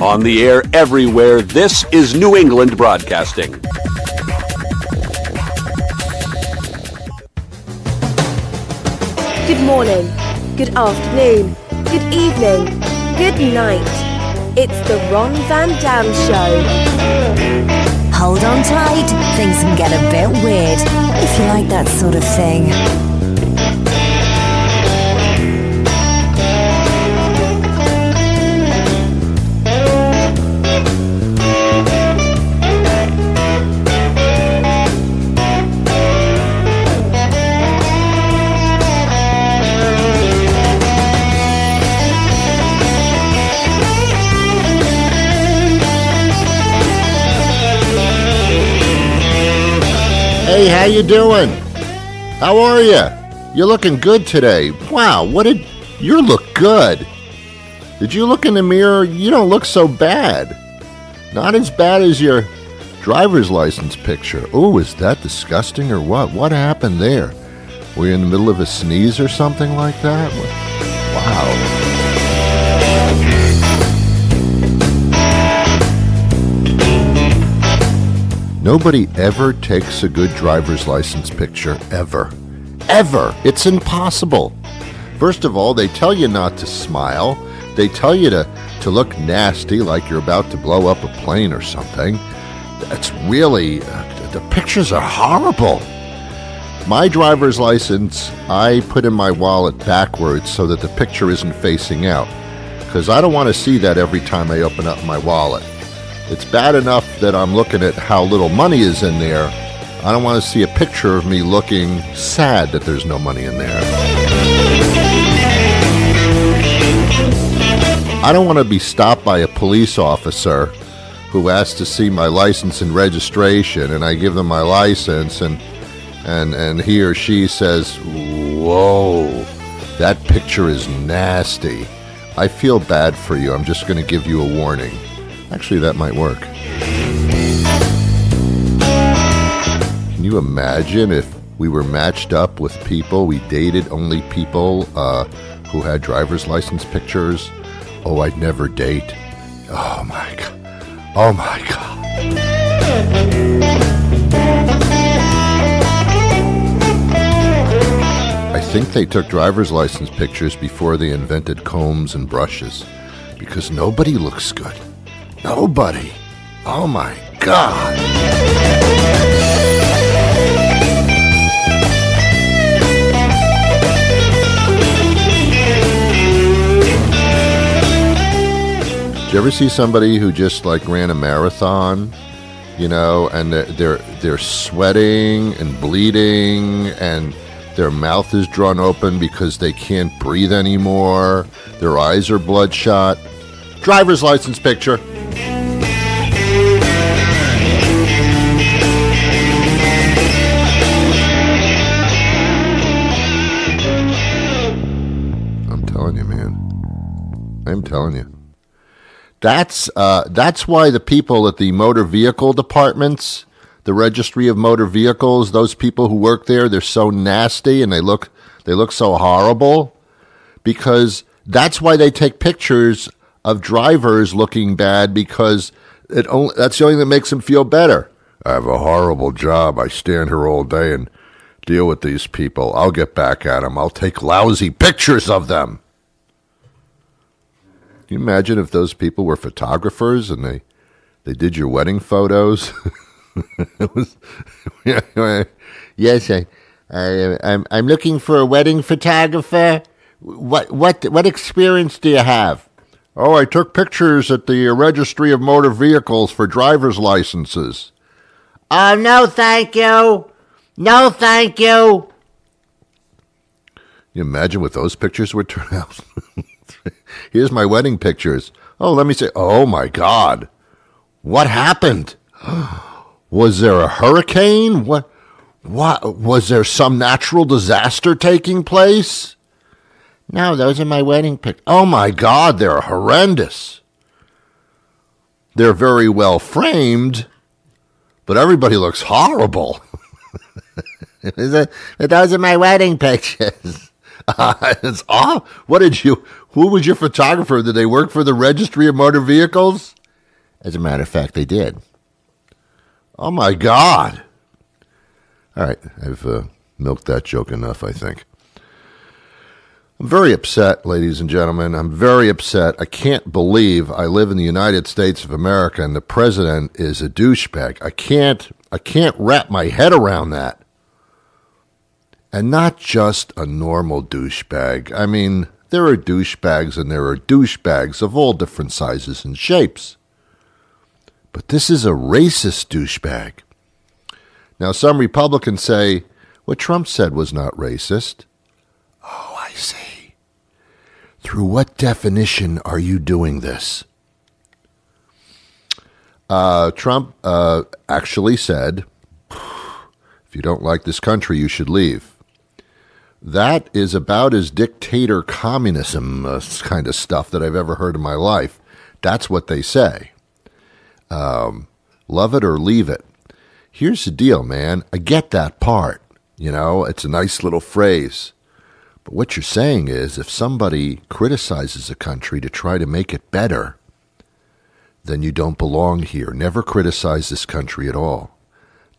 On the air everywhere, this is New England Broadcasting. Good morning, good afternoon, good evening, good night. It's the Ron Van Dam Show. Hold on tight, things can get a bit weird, if you like that sort of thing. Hey, how you doing? How are you? You're looking good today. Wow, you look good. Did you look in the mirror? You don't look so bad. Not as bad as your driver's license picture. Oh, is that disgusting or what? What happened there? Were you in the middle of a sneeze or something like that? Wow. Nobody ever takes a good driver's license picture, ever. Ever. It's impossible. First of all, they tell you not to smile. They tell you to look nasty, like you're about to blow up a plane or something. That's really, the pictures are horrible. My driver's license, I put in my wallet backwards so that the picture isn't facing out, because I don't want to see that every time I open up my wallet. It's bad enough that I'm looking at how little money is in there. I don't want to see a picture of me looking sad that there's no money in there. I don't want to be stopped by a police officer who asks to see my license and registration, and I give them my license, and he or she says, "Whoa, that picture is nasty. I feel bad for you. I'm just going to give you a warning." Actually, that might work. Can you imagine if we were matched up with people, we dated only people who had driver's license pictures? Oh, I'd never date. Oh my God. Oh my God. I think they took driver's license pictures before they invented combs and brushes, because nobody looks good. Nobody. Oh my God. Did you ever see somebody who just like ran a marathon, you know, and they're sweating and bleeding and their mouth is drawn open because they can't breathe anymore, their eyes are bloodshot? Driver's license picture. I'm telling you. That's why the people at the motor vehicle departments, the registry of motor vehicles, those people who work there, they're so nasty and they look so horrible, because that's why they take pictures of drivers looking bad, because that's the only thing that makes them feel better. I have a horrible job. I stand here all day and deal with these people. I'll get back at them. I'll take lousy pictures of them. Can you imagine if those people were photographers and they did your wedding photos? Yes, I'm looking for a wedding photographer. What experience do you have? Oh, I took pictures at the registry of motor vehicles for driver's licenses. Oh, no, thank you. No, thank you. Can you imagine what those pictures would turn out? Here's my wedding pictures. Oh, let me say, oh my God. What happened? Was there a hurricane? What? Was there some natural disaster taking place? No, those are my wedding pictures. Oh my God, they're horrendous. They're very well framed, but everybody looks horrible. Those are my wedding pictures. What did Who was your photographer? Did they work for the Registry of Motor Vehicles? As a matter of fact, they did. Oh, my God. All right, I've milked that joke enough, I think. I'm very upset, ladies and gentlemen. I'm very upset. I can't believe I live in the United States of America and the president is a douchebag. I can't wrap my head around that. And not just a normal douchebag. I mean, there are douchebags and there are douchebags of all different sizes and shapes. But this is a racist douchebag. Now, some Republicans say what Trump said was not racist. Oh, I see. Through what definition are you doing this? Trump actually said, if you don't like this country, you should leave. That is about as dictator communism kind of stuff that I've ever heard in my life. That's what they say. Love it or leave it. Here's the deal, man. I get that part. You know, it's a nice little phrase. But what you're saying is if somebody criticizes a country to try to make it better, then you don't belong here. Never criticize this country at all.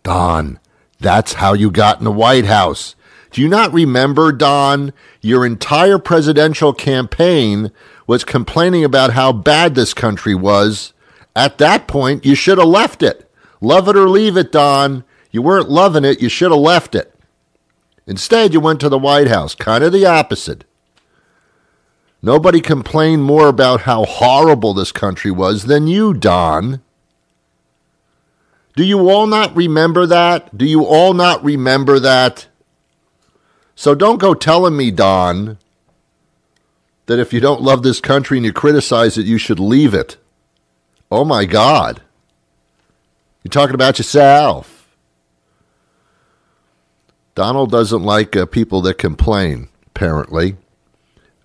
Don, that's how you got in the White House. Do you not remember, Don, your entire presidential campaign was complaining about how bad this country was? At that point, you should have left it. Love it or leave it, Don. You weren't loving it. You should have left it. Instead, you went to the White House, kind of the opposite. Nobody complained more about how horrible this country was than you, Don. Do you all not remember that? Do you all not remember that? So don't go telling me, Don, that if you don't love this country and you criticize it, you should leave it. Oh, my God. You're talking about yourself. Donald doesn't like people that complain, apparently.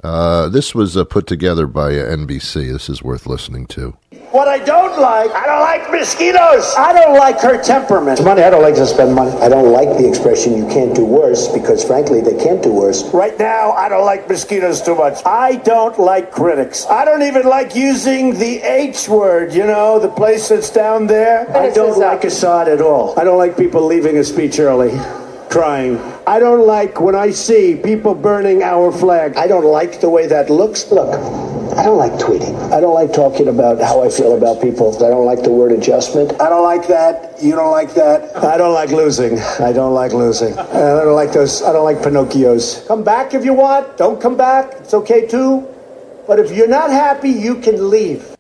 This was put together by NBC. This is worth listening to. What I don't like mosquitoes. I don't like her temperament. Money, I don't like to spend money. I don't like the expression you can't do worse because frankly they can't do worse. Right now, I don't like mosquitoes too much. I don't like critics. I don't even like using the H word, you know, the place that's down there. I don't like Assad at all. I don't like people leaving a speech early. Crying. I don't like when I see people burning our flag. I don't like the way that looks. Look, I don't like tweeting. I don't like talking about how I feel about people. I don't like the word adjustment. I don't like that. You don't like that. I don't like losing. I don't like losing. I don't like those. I don't like Pinocchios. Come back if you want. Don't come back. It's okay too. But if you're not happy, you can leave.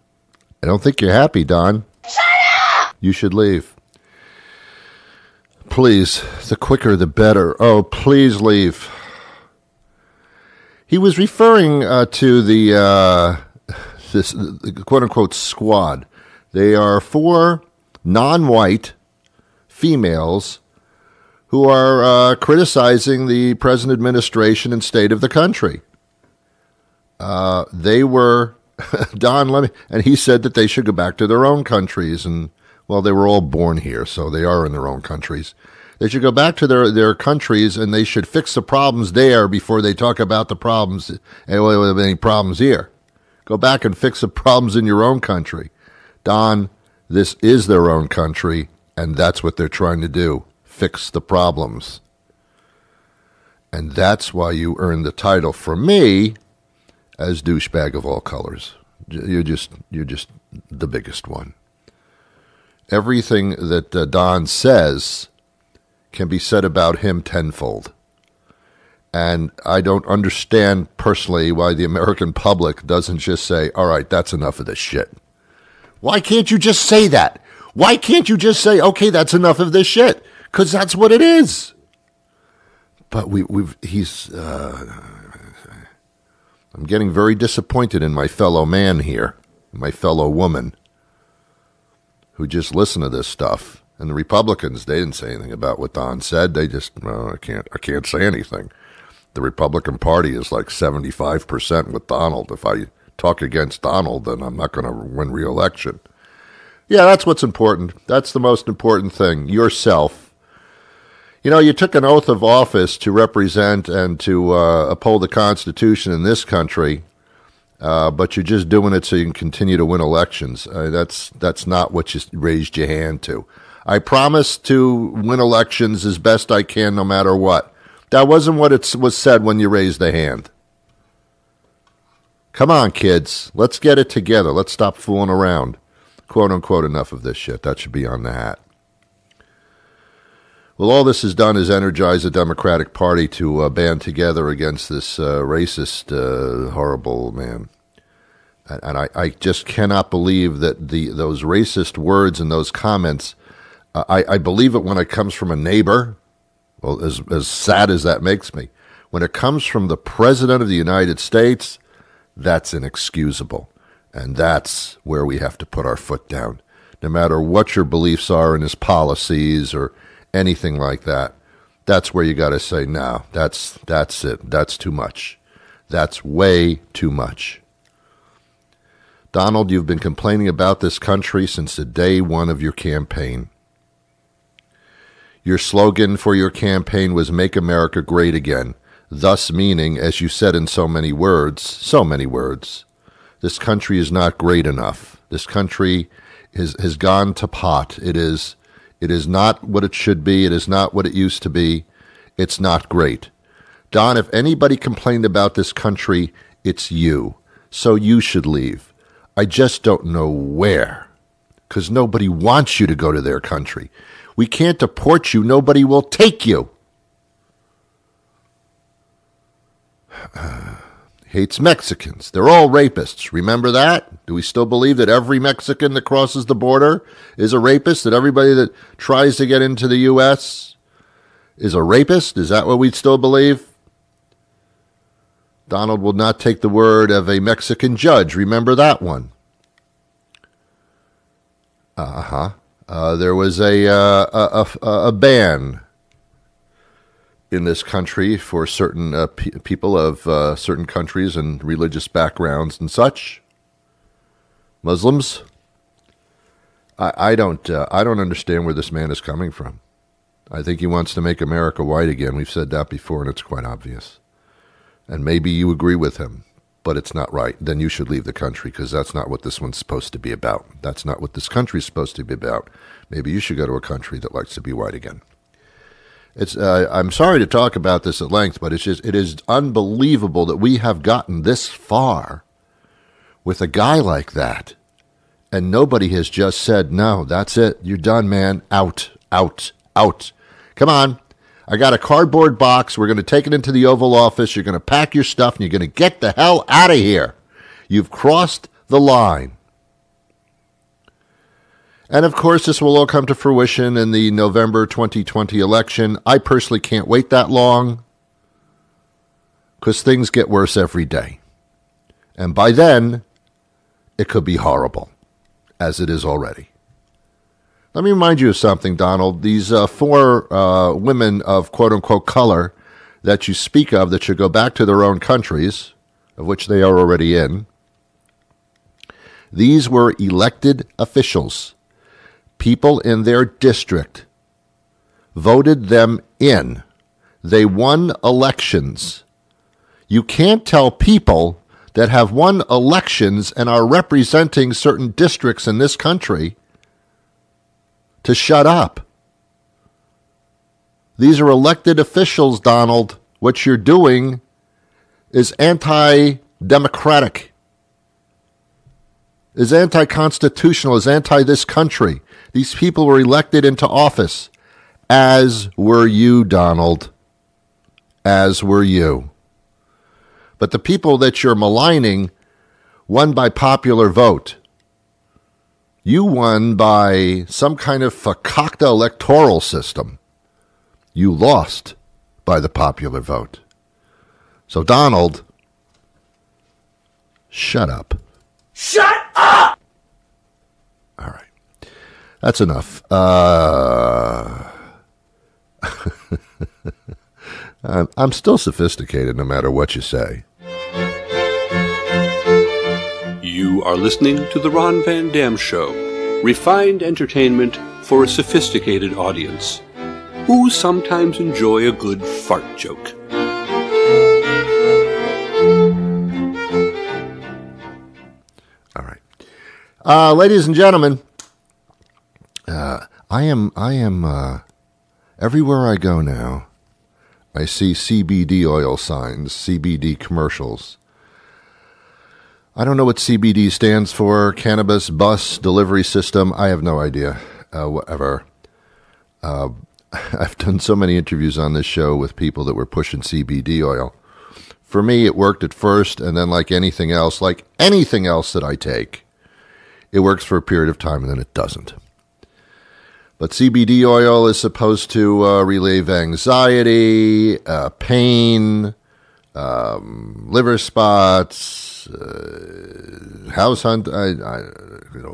I don't think you're happy, Don. Shut up! You should leave. Please, the quicker the better. Oh, please leave. He was referring to the quote-unquote squad. They are 4 non-white females who are criticizing the present administration and state of the country. They were, Don, and he said that they should go back to their own countries and well, they were all born here, so they are in their own countries. They should go back to their countries, and they should fix the problems there before they talk about the problems, any problems here. Go back and fix the problems in your own country. Don, this is their own country, and that's what they're trying to do, fix the problems. And that's why you earned the title from me as douchebag of all colors. You're just the biggest one. Everything that Don says can be said about him tenfold. And I don't understand personally why the American public doesn't just say, all right, that's enough of this shit. Why can't you just say that? Why can't you just say, okay, that's enough of this shit? Because that's what it is. But I'm getting very disappointed in my fellow man here, my fellow woman, who just listen to this stuff. And the Republicans, they didn't say anything about what Don said. They just, well, I can't say anything. The Republican Party is like 75% with Donald. If I talk against Donald, then I'm not going to win re-election. Yeah, that's what's important. That's the most important thing. Yourself. You know, you took an oath of office to represent and to uphold the Constitution in this country. but you're just doing it so you can continue to win elections. That's not what you raised your hand to. I promise to win elections as best I can no matter what. That wasn't what it was said when you raised the hand. Come on, kids. Let's get it together. Let's stop fooling around. Quote, unquote, enough of this shit. That should be on the hat. Well, all this has done is energize the Democratic Party to band together against this racist, horrible man. And I just cannot believe that those racist words and those comments, I believe it when it comes from a neighbor, well, as sad as that makes me. When it comes from the President of the United States, that's inexcusable. And that's where we have to put our foot down. No matter what your beliefs are in his policies or anything like that, that's where you got to say, no, that's it. That's too much. That's way too much. Donald, you've been complaining about this country since the day one of your campaign. Your slogan for your campaign was Make America Great Again, thus meaning, as you said in so many words, this country is not great enough. This country has gone to pot. It is not what it should be. It is not what it used to be. It's not great. Don, if anybody complained about this country, it's you. So you should leave. I just don't know where, because nobody wants you to go to their country. We can't deport you. Nobody will take you. Hates Mexicans. They're all rapists. Remember that? Do we still believe that every Mexican that crosses the border is a rapist? That everybody that tries to get into the U.S. is a rapist? Is that what we still believe? Donald will not take the word of a Mexican judge. Remember that one? There was a ban in this country for certain people of certain countries and religious backgrounds and such. Muslims. I don't understand where this man is coming from. I think he wants to make America white again. We've said that before, and it's quite obvious. And maybe you agree with him, but it's not right. Then you should leave the country, because that's not what this one's supposed to be about. That's not what this country's supposed to be about. Maybe you should go to a country that likes to be white again. I'm sorry to talk about this at length, but it is unbelievable that we have gotten this far with a guy like that, and nobody has just said, no, that's it, you're done, man, out. Come on, I got a cardboard box, we're going to take it into the Oval Office, you're going to pack your stuff, and you're going to get the hell out of here. You've crossed the line. And, of course, this will all come to fruition in the November 2020 election. I personally can't wait that long, because things get worse every day. And by then, it could be horrible, as it is already. Let me remind you of something, Donald. These four women of quote-unquote color that you speak of that should go back to their own countries, of which they are already in, these were elected officials. People in their district voted them in. They won elections. You can't tell people that have won elections and are representing certain districts in this country to shut up. These are elected officials, Donald. What you're doing is anti-democratic, is anti-constitutional, is anti this country. These people were elected into office, as were you, Donald, as were you. But the people that you're maligning won by popular vote. You won by some kind of fakakta electoral system. You lost by the popular vote. So, Donald, shut up. Shut up! All right. That's enough. I'm still sophisticated no matter what you say. You are listening to The Ron Van Dam Show, refined entertainment for a sophisticated audience who sometimes enjoy a good fart joke. All right. Ladies and gentlemen, I am everywhere I go now, I see CBD oil signs, CBD commercials. I don't know what CBD stands for, cannabis bus delivery system. I have no idea, whatever. I've done so many interviews on this show with people that were pushing CBD oil. For me, it worked at first, and then like anything else that I take, it works for a period of time, and then it doesn't. But CBD oil is supposed to relieve anxiety, pain, liver spots, house hunt,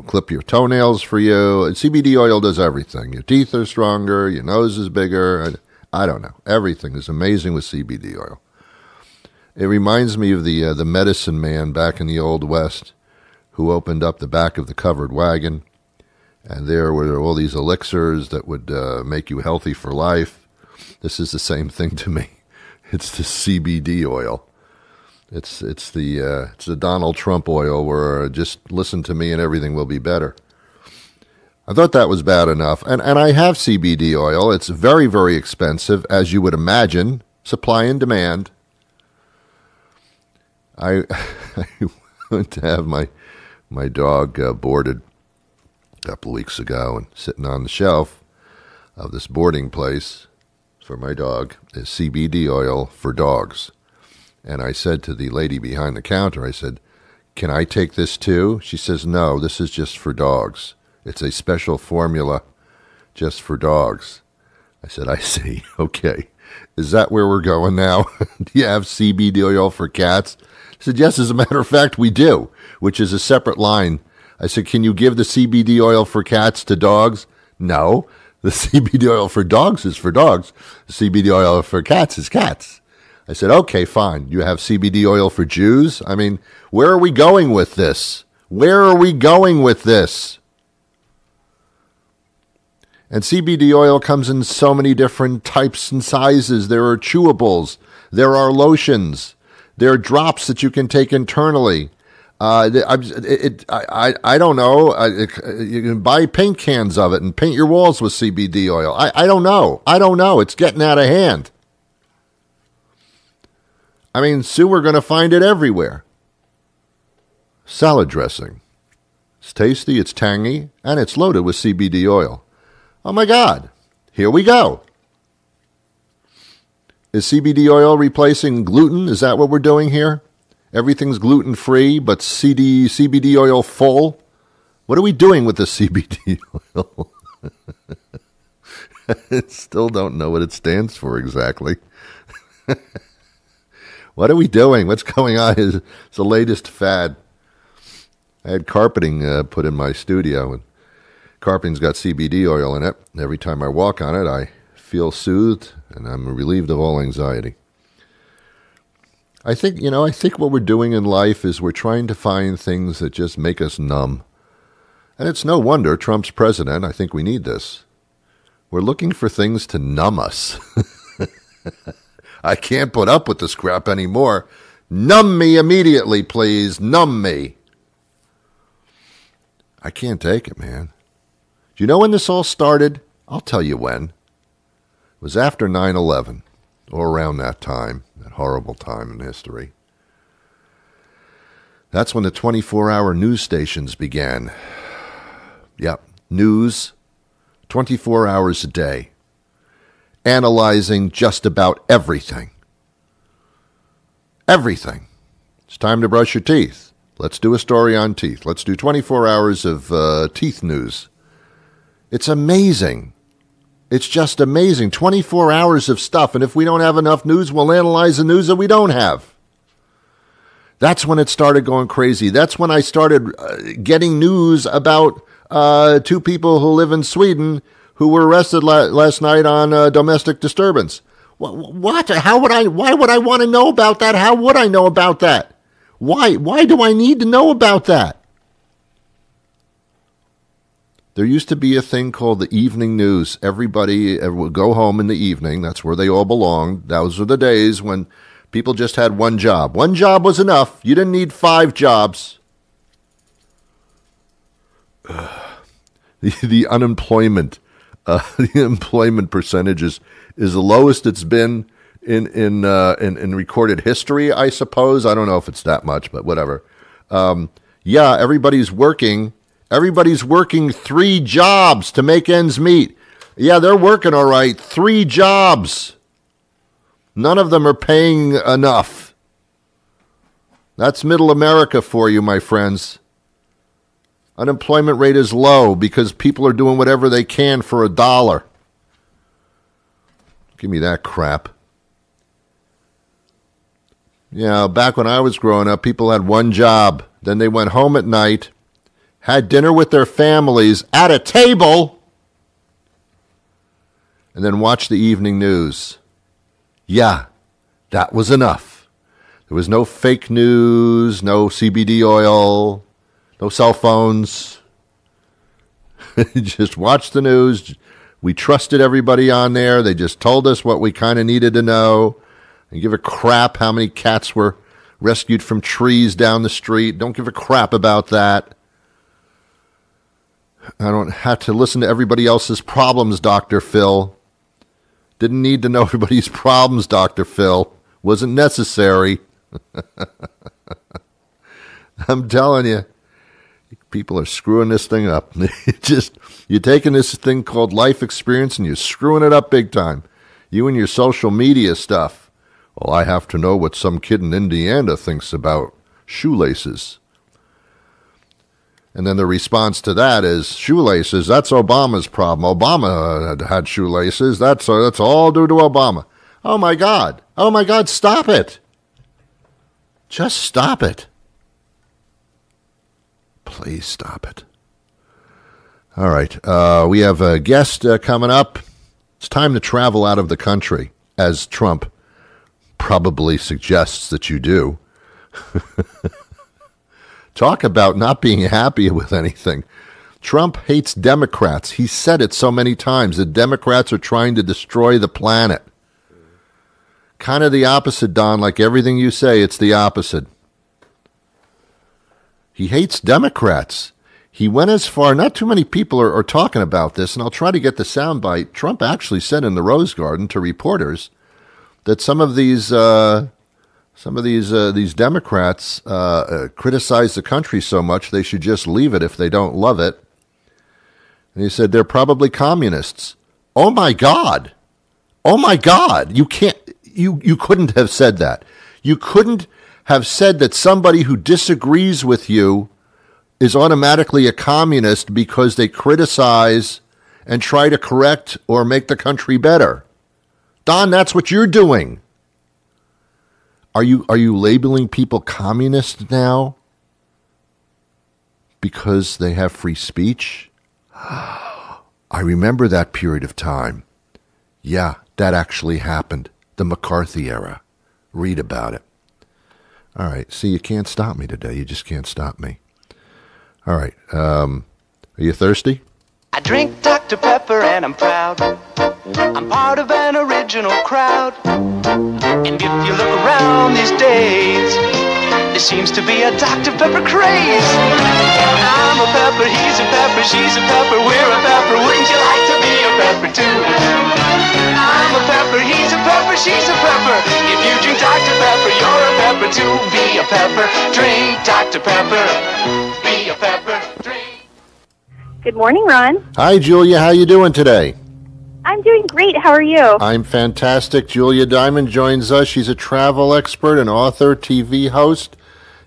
clip your toenails for you. CBD oil does everything. Your teeth are stronger, your nose is bigger. I don't know. Everything is amazing with CBD oil. It reminds me of the medicine man back in the Old West who opened up the back of the covered wagon, and there were all these elixirs that would make you healthy for life. This is the same thing to me. It's the CBD oil. It's the Donald Trump oil where just listen to me and everything will be better. I thought that was bad enough. And I have CBD oil. It's very, very expensive, as you would imagine. Supply and demand. I went to have my dog boarded a couple of weeks ago, and sitting on the shelf of this boarding place for my dog is CBD oil for dogs. And I said to the lady behind the counter, I said, "Can I take this too?" She says, "No, this is just for dogs. It's a special formula just for dogs." I said, "I see. Okay. Is that where we're going now? Do you have CBD oil for cats?" I said, "Yes, as a matter of fact, we do," which is a separate line. I said, "Can you give the CBD oil for cats to dogs?" "No, the CBD oil for dogs is for dogs. The CBD oil for cats is cats." I said, "Okay, fine. You have CBD oil for Jews?" I mean, where are we going with this? Where are we going with this? And CBD oil comes in so many different types and sizes. There are chewables. There are lotions. There are drops that you can take internally. I don't know. You can buy paint cans of it and paint your walls with CBD oil. I don't know. I don't know. It's getting out of hand. I mean, soon we're going to find it everywhere. Salad dressing. It's tasty, it's tangy, and it's loaded with CBD oil. Oh my God. Here we go. Is CBD oil replacing gluten? Is that what we're doing here? Everything's gluten-free, but CBD oil full? What are we doing with the CBD oil? I still don't know what it stands for exactly. What are we doing? What's going on? It's the latest fad. I had carpeting put in my studio, and carpeting's got CBD oil in it. Every time I walk on it, I feel soothed, and I'm relieved of all anxiety. I think what we're doing in life is we're trying to find things that just make us numb. And it's no wonder Trump's president. I think we need this. We're looking for things to numb us. I can't put up with this crap anymore. Numb me immediately, please. Numb me. I can't take it, man. Do you know when this all started? I'll tell you when. It was after 9/11, or around that time, that horrible time in history. That's when the 24-hour news stations began. Yep, news, 24 hours a day, analyzing just about everything. Everything. It's time to brush your teeth. Let's do a story on teeth. Let's do 24 hours of teeth news. It's amazing. It's just amazing. 24 hours of stuff. And if we don't have enough news, we'll analyze the news that we don't have. That's when it started going crazy. That's when I started getting news about two people who live in Sweden who were arrested last night on domestic disturbance. What? How would I? Why would I want to know about that? How would I know about that? Why do I need to know about that? There used to be a thing called the evening news. Everybody would go home in the evening. That's where they all belonged. Those were the days when people just had one job. One job was enough. You didn't need 5 jobs. the unemployment, the employment percentage is the lowest it's been in recorded history, I suppose. I don't know if it's that much, but whatever. Yeah, everybody's working. Everybody's working 3 jobs to make ends meet. Yeah, they're working all right. 3 jobs. None of them are paying enough. That's middle America for you, my friends. Unemployment rate is low because people are doing whatever they can for $1. Give me that crap. Yeah, back when I was growing up, people had 1 job. Then they went home at night, had dinner with their families at a table, and then watched the evening news. Yeah, that was enough. There was no fake news, no CBD oil, no cell phones. Just watch the news. We trusted everybody on there. They just told us what we kind of needed to know. And give a crap how many cats were rescued from trees down the street. Don't give a crap about that. I don't have to listen to everybody else's problems, Dr. Phil. Didn't need to know everybody's problems, Dr. Phil. Wasn't necessary. I'm telling you, people are screwing this thing up. You're taking this thing called life experience and you're screwing it up big time. You and your social media stuff. Well, I have to know what some kid in Indiana thinks about shoelaces. And then the response to that is, shoelaces, that's Obama's problem. Obama had shoelaces. That's all due to Obama. Oh, my God. Oh, my God, stop it. Just stop it. Please stop it. All right. We have a guest coming up. It's time to travel out of the country, as Trump probably suggests that you do. Talk about not being happy with anything. Trump hates Democrats. He said it so many times. The Democrats are trying to destroy the planet. Kind of the opposite, Don. Like everything you say, it's the opposite. He hates Democrats. He went as far, not too many people are talking about this, and I'll try to get the soundbite. Trump actually said in the Rose Garden to reporters that some of these Democrats criticize the country so much they should just leave it if they don't love it. And he said they're probably communists. Oh my God! Oh my God! You can't. You couldn't have said that. You couldn't have said that somebody who disagrees with you is automatically a communist because they criticize and try to correct or make the country better. Don, that's what you're doing. Are you labeling people communist now because they have free speech? I remember that period of time. Yeah, that actually happened. The McCarthy era. Read about it. All right. See, you can't stop me today. You just can't stop me. All right. Are you thirsty? I drink Dr. Pepper and I'm proud. I'm part of an original crowd. And if you look around these days, there seems to be a Dr. Pepper craze. I'm a pepper, he's a pepper, she's a pepper, we're a pepper. Wouldn't you like to be a pepper too? I'm a pepper, he's a pepper, she's a pepper. If you drink Dr. Pepper, you're a pepper too. Be a pepper, drink Dr. Pepper. Be a pepper, drink. Good morning, Ron. Hi, Julia. How you doing today? I'm doing great. How are you? I'm fantastic. Julia Dimon joins us. She's a travel expert, an author, TV host.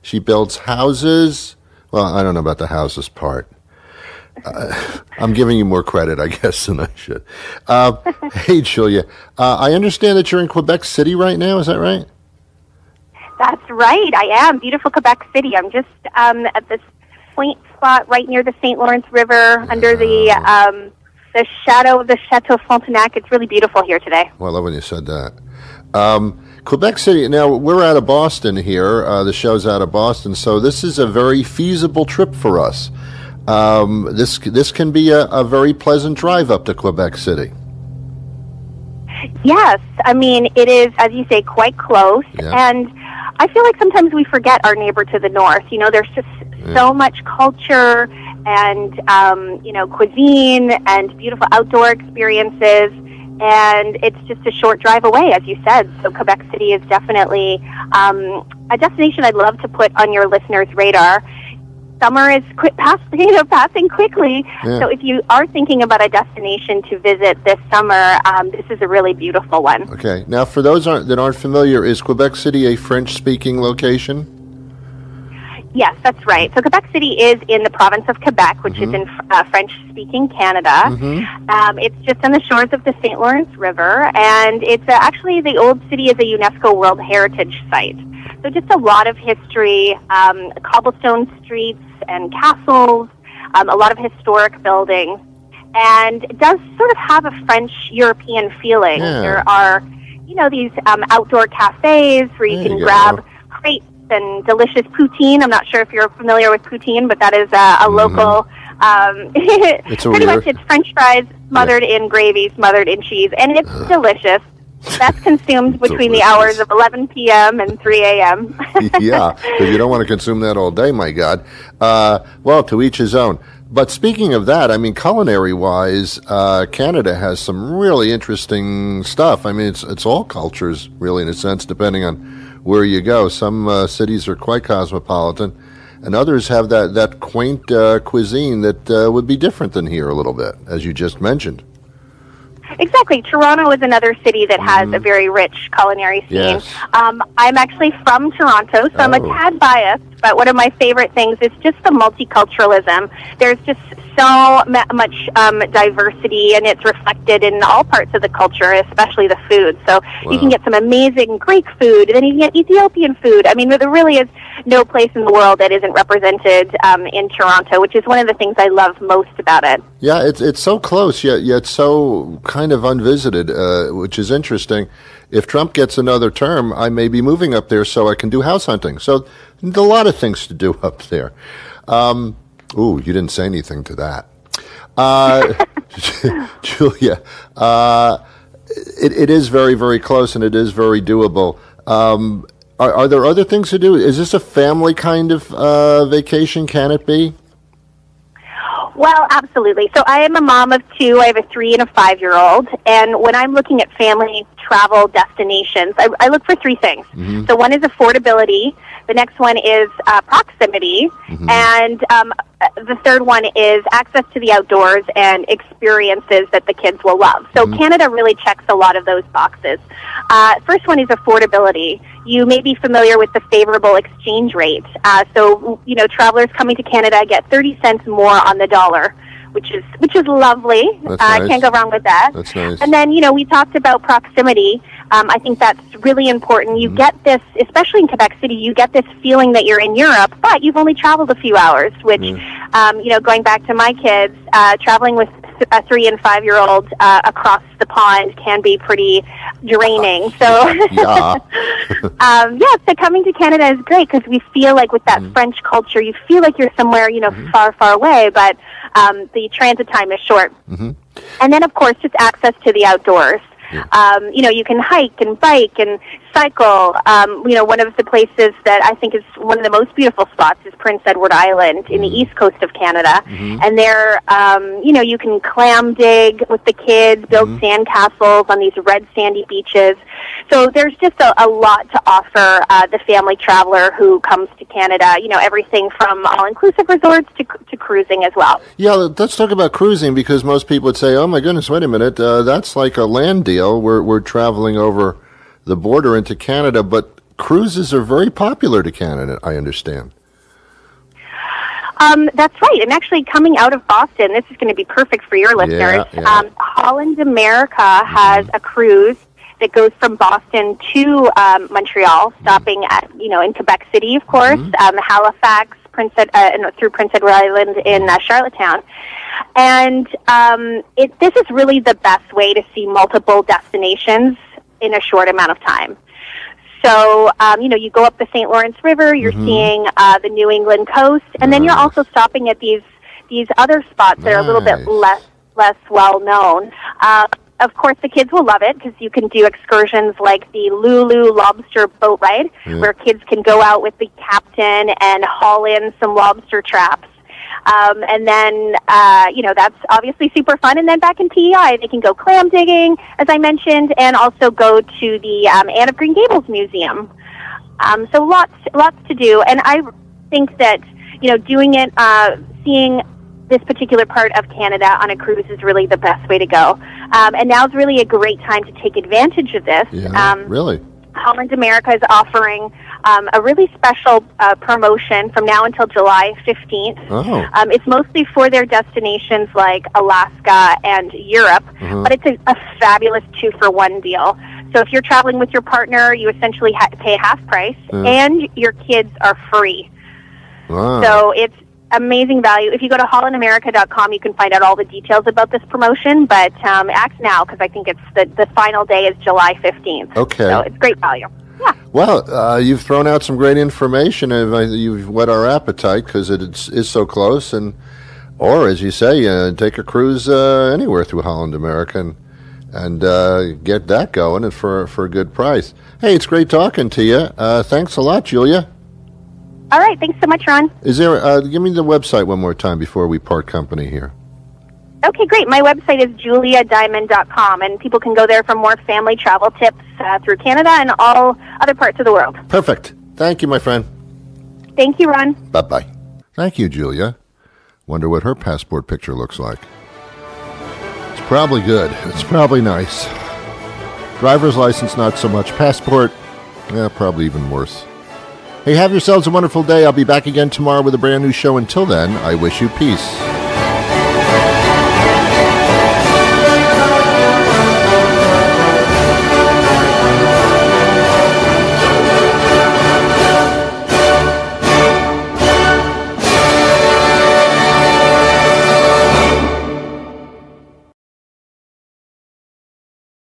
She builds houses. Well, I don't know about the houses part. I'm giving you more credit, I guess, than I should. Hey, Julia, I understand that you're in Quebec City right now. Is that right? That's right. I am. Beautiful Quebec City. I'm just at this quaint spot right near the St. Lawrence River under the shadow of the Chateau Frontenac. It's really beautiful here today. Well, I love when you said that. Quebec City, now we're out of Boston here. The show's out of Boston, so this is a very feasible trip for us. This can be a very pleasant drive up to Quebec City. Yes. I mean, it is, as you say, quite close. Yeah. And I feel like sometimes we forget our neighbor to the north. You know, there's just so much culture and cuisine and beautiful outdoor experiences. And it's just a short drive away, as you said. So Quebec City is definitely a destination I'd love to put on your listeners' radar. Summer is passing quickly. Yeah. So if you are thinking about a destination to visit this summer, this is a really beautiful one. Okay. Now, for those that aren't familiar, is Quebec City a French-speaking location? Yes, that's right. So Quebec City is in the province of Quebec, which is in French-speaking Canada. It's just on the shores of the St. Lawrence River, and it's actually the old city is a UNESCO World Heritage Site. So just a lot of history, cobblestone streets and castles, a lot of historic buildings, and it does sort of have a French-European feeling. Yeah. There are, these outdoor cafes where you can grab crepes and delicious poutine. I'm not sure if you're familiar with poutine, but that is a local. It's French fries smothered in gravy, smothered in cheese, and it's delicious. That's consumed between the hours of 11 p.m. and 3 a.m. Yeah, because you don't want to consume that all day, my God. Well, to each his own. But speaking of that, I mean, culinary-wise, Canada has some really interesting stuff. I mean, it's all cultures, really, in a sense, depending on where you go. Some cities are quite cosmopolitan, and others have that quaint cuisine that would be different than here a little bit, as you just mentioned. Exactly. Toronto is another city that has a very rich culinary scene. Yes. I'm actually from Toronto, so I'm a tad biased, but one of my favorite things is just the multiculturalism. There's just so much diversity, and it's reflected in all parts of the culture, especially the food. So you can get some amazing Greek food, and then you can get Ethiopian food. I mean, there really is no place in the world that isn't represented in Toronto, which is one of the things I love most about it. Yeah, it's so close, yet so kind of unvisited, which is interesting. If Trump gets another term, I may be moving up there so I can do house hunting. So there's a lot of things to do up there. Ooh, you didn't say anything to that. Julia, it is very, very close, and it is very doable. Are there other things to do? Is this a family kind of vacation? Can it be? Well, absolutely. So I am a mom of two. I have a 3 and a 5-year-old. And when I'm looking at family travel destinations, I look for 3 things. So one is affordability. The next one is proximity. And the third one is access to the outdoors and experiences that the kids will love. So Canada really checks a lot of those boxes. First one is affordability. You may be familiar with the favorable exchange rate. So, travelers coming to Canada get 30 cents more on the dollar, which is lovely. That's nice. Can't go wrong with that. That's nice. And then, we talked about proximity. I think that's really important. You get this, especially in Quebec City, you get this feeling that you're in Europe, but you've only traveled a few hours, which, going back to my kids, traveling with a 3 and 5-year-old across the pond can be pretty draining. So, so coming to Canada is great because we feel like with that French culture, you feel like you're somewhere, far, far away, but the transit time is short. And then, of course, just access to the outdoors. You can hike and bike and cycle. One of the places that I think is one of the most beautiful spots is Prince Edward Island in the east coast of Canada. And there, you can clam dig with the kids, build sand castles on these red sandy beaches. So there's just a lot to offer the family traveler who comes to Canada, everything from all-inclusive resorts to cruising as well. Yeah, let's talk about cruising because most people would say, oh my goodness, wait a minute, that's like a land deal. We're traveling over the border into Canada, but cruises are very popular to Canada, I understand. That's right. And actually coming out of Boston, this is going to be perfect for your listeners. Holland America has a cruise that goes from Boston to Montreal, stopping at, in Quebec City, of course, Halifax, through Prince Edward Island in Charlottetown. And this is really the best way to see multiple destinations in a short amount of time. So, you go up the St. Lawrence River, you're seeing the New England coast, and then you're also stopping at these other spots that are a little bit less well known. Of course, the kids will love it because you can do excursions like the Lulu lobster boat ride, where kids can go out with the captain and haul in some lobster traps. And then, that's obviously super fun. And then back in PEI, they can go clam digging, as I mentioned, and also go to the Anne of Green Gables Museum. So lots to do. And I think that, doing it, seeing this particular part of Canada on a cruise is really the best way to go. And now's really a great time to take advantage of this. Yeah, really. Holland America is offering a really special promotion from now until July 15th. Oh. It's mostly for their destinations like Alaska and Europe, but it's a fabulous 2-for-1 deal. So if you're traveling with your partner, you essentially pay half price, and your kids are free. Wow. So it's amazing value. If you go to hollandamerica.com, you can find out all the details about this promotion, but act now because I think it's the final day is July 15th. Okay. So it's great value. Yeah. Well, you've thrown out some great information, and you've whet our appetite because it is so close. Or as you say, take a cruise anywhere through Holland America and get that going and for a good price. Hey, it's great talking to you. Thanks a lot, Julia. All right. Thanks so much, Ron. Is there? Give me the website one more time before we part company here. Okay, great. My website is juliadimon.com, and people can go there for more family travel tips through Canada and all other parts of the world. Perfect. Thank you, my friend. Thank you, Ron. Bye-bye. Thank you, Julia. Wonder what her passport picture looks like. It's probably good. It's probably nice. Driver's license, not so much. Passport, probably even worse. Hey, have yourselves a wonderful day. I'll be back again tomorrow with a brand new show. Until then, I wish you peace.